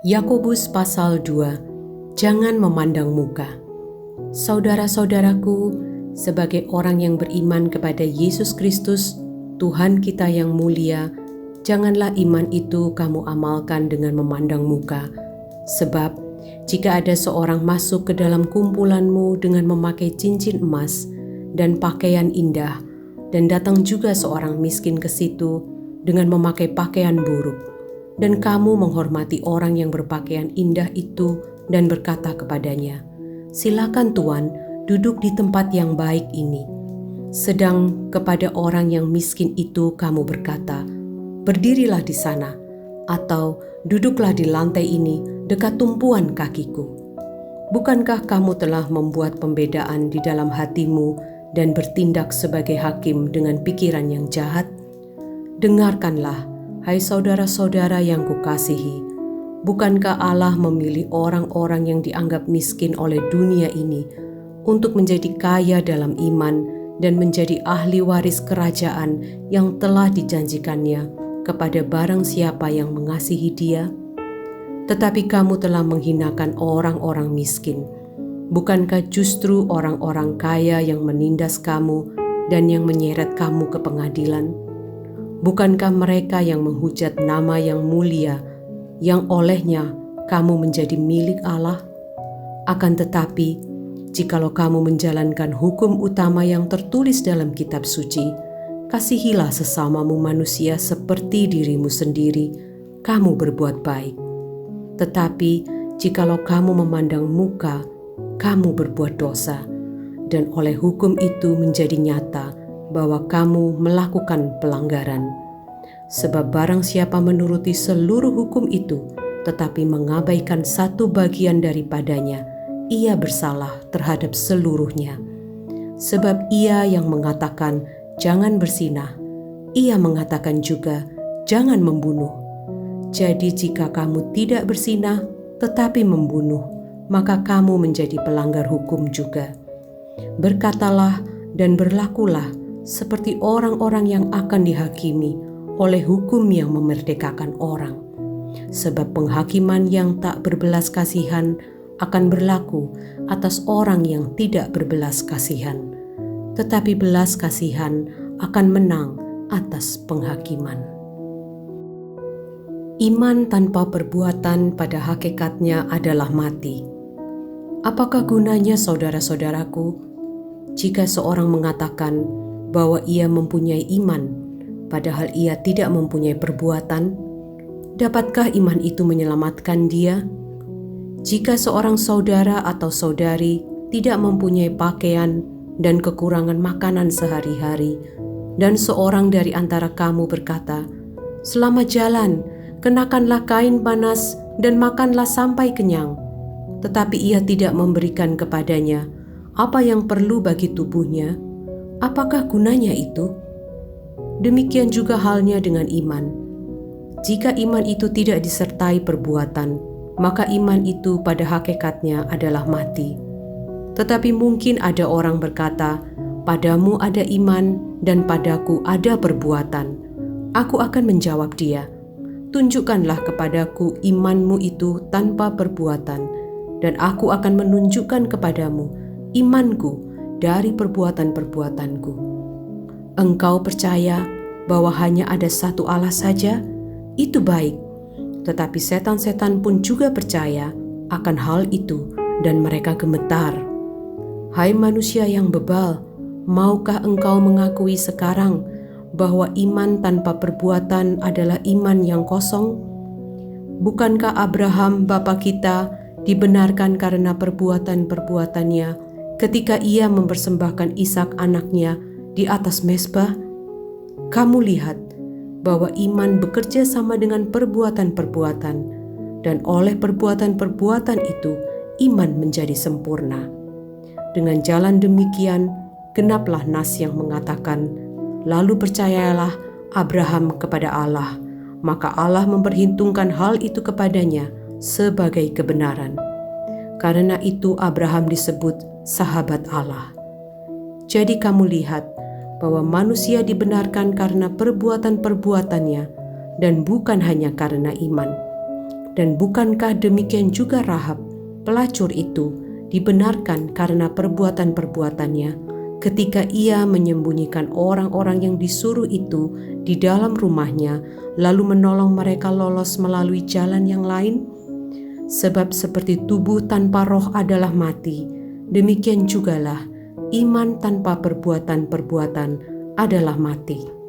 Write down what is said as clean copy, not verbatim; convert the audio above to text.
Yakobus pasal 2, jangan memandang muka. Saudara-saudaraku, sebagai orang yang beriman kepada Yesus Kristus, Tuhan kita yang mulia, janganlah iman itu kamu amalkan dengan memandang muka. Sebab, jika ada seorang masuk ke dalam kumpulanmu dengan memakai cincin emas dan pakaian indah, dan datang juga seorang miskin ke situ dengan memakai pakaian buruk, dan kamu menghormati orang yang berpakaian indah itu dan berkata kepadanya, "Silakan Tuan, duduk di tempat yang baik ini." Sedang kepada orang yang miskin itu kamu berkata, "Berdirilah di sana," atau "Duduklah di lantai ini dekat tumpuan kakiku." Bukankah kamu telah membuat pembedaan di dalam hatimu dan bertindak sebagai hakim dengan pikiran yang jahat? Dengarkanlah, hai saudara-saudara yang kukasihi, bukankah Allah memilih orang-orang yang dianggap miskin oleh dunia ini untuk menjadi kaya dalam iman dan menjadi ahli waris kerajaan yang telah dijanjikannya kepada barang siapa yang mengasihi Dia? Tetapi kamu telah menghinakan orang-orang miskin. Bukankah justru orang-orang kaya yang menindas kamu dan yang menyeret kamu ke pengadilan? Bukankah mereka yang menghujat nama yang mulia, yang olehnya kamu menjadi milik Allah? Akan tetapi, jikalau kamu menjalankan hukum utama yang tertulis dalam kitab suci, kasihilah sesamamu manusia seperti dirimu sendiri, kamu berbuat baik. Tetapi, jikalau kamu memandang muka, kamu berbuat dosa, dan oleh hukum itu menjadi nyata bahwa kamu melakukan pelanggaran. Sebab barang siapa menuruti seluruh hukum itu, tetapi mengabaikan satu bagian daripadanya, ia bersalah terhadap seluruhnya. Sebab ia yang mengatakan, "Jangan berzinah," ia mengatakan juga, "Jangan membunuh." Jadi jika kamu tidak berzinah, tetapi membunuh, maka kamu menjadi pelanggar hukum juga. Berkatalah dan berlakulah seperti orang-orang yang akan dihakimi oleh hukum yang memerdekakan orang. Sebab penghakiman yang tak berbelas kasihan akan berlaku atas orang yang tidak berbelas kasihan. Tetapi belas kasihan akan menang atas penghakiman. Iman tanpa perbuatan pada hakikatnya adalah mati. Apakah gunanya, saudara-saudaraku, jika seorang mengatakan bahwa ia mempunyai iman, padahal ia tidak mempunyai perbuatan? Dapatkah iman itu menyelamatkan dia? Jika seorang saudara atau saudari tidak mempunyai pakaian dan kekurangan makanan sehari-hari, dan seorang dari antara kamu berkata, "Selamat jalan, kenakanlah kain panas dan makanlah sampai kenyang," tetapi ia tidak memberikan kepadanya apa yang perlu bagi tubuhnya, apakah gunanya itu? Demikian juga halnya dengan iman. Jika iman itu tidak disertai perbuatan, maka iman itu pada hakikatnya adalah mati. Tetapi mungkin ada orang berkata, "Padamu ada iman dan padaku ada perbuatan." Aku akan menjawab dia, "Tunjukkanlah kepadaku imanmu itu tanpa perbuatan, dan aku akan menunjukkan kepadamu imanku dari perbuatan-perbuatanku." Engkau percaya bahwa hanya ada satu Allah saja? Itu baik. Tetapi setan-setan pun juga percaya akan hal itu dan mereka gemetar. Hai manusia yang bebal, maukah engkau mengakui sekarang bahwa iman tanpa perbuatan adalah iman yang kosong? Bukankah Abraham bapa kita dibenarkan karena perbuatan-perbuatannya ketika ia mempersembahkan Ishak anaknya di atas mezbah? Kamu lihat bahwa iman bekerja sama dengan perbuatan-perbuatan, dan oleh perbuatan-perbuatan itu iman menjadi sempurna. Dengan jalan demikian, genaplah nas yang mengatakan, "Lalu percayalah Abraham kepada Allah, maka Allah memperhitungkan hal itu kepadanya sebagai kebenaran." Karena itu Abraham disebut sahabat Allah. Jadi kamu lihat bahwa manusia dibenarkan karena perbuatan-perbuatannya dan bukan hanya karena iman. Dan bukankah demikian juga Rahab, pelacur itu, dibenarkan karena perbuatan-perbuatannya ketika ia menyembunyikan orang-orang yang disuruh itu di dalam rumahnya, lalu menolong mereka lolos melalui jalan yang lain? Sebab seperti tubuh tanpa roh adalah mati, demikian jugalah iman tanpa perbuatan-perbuatan adalah mati.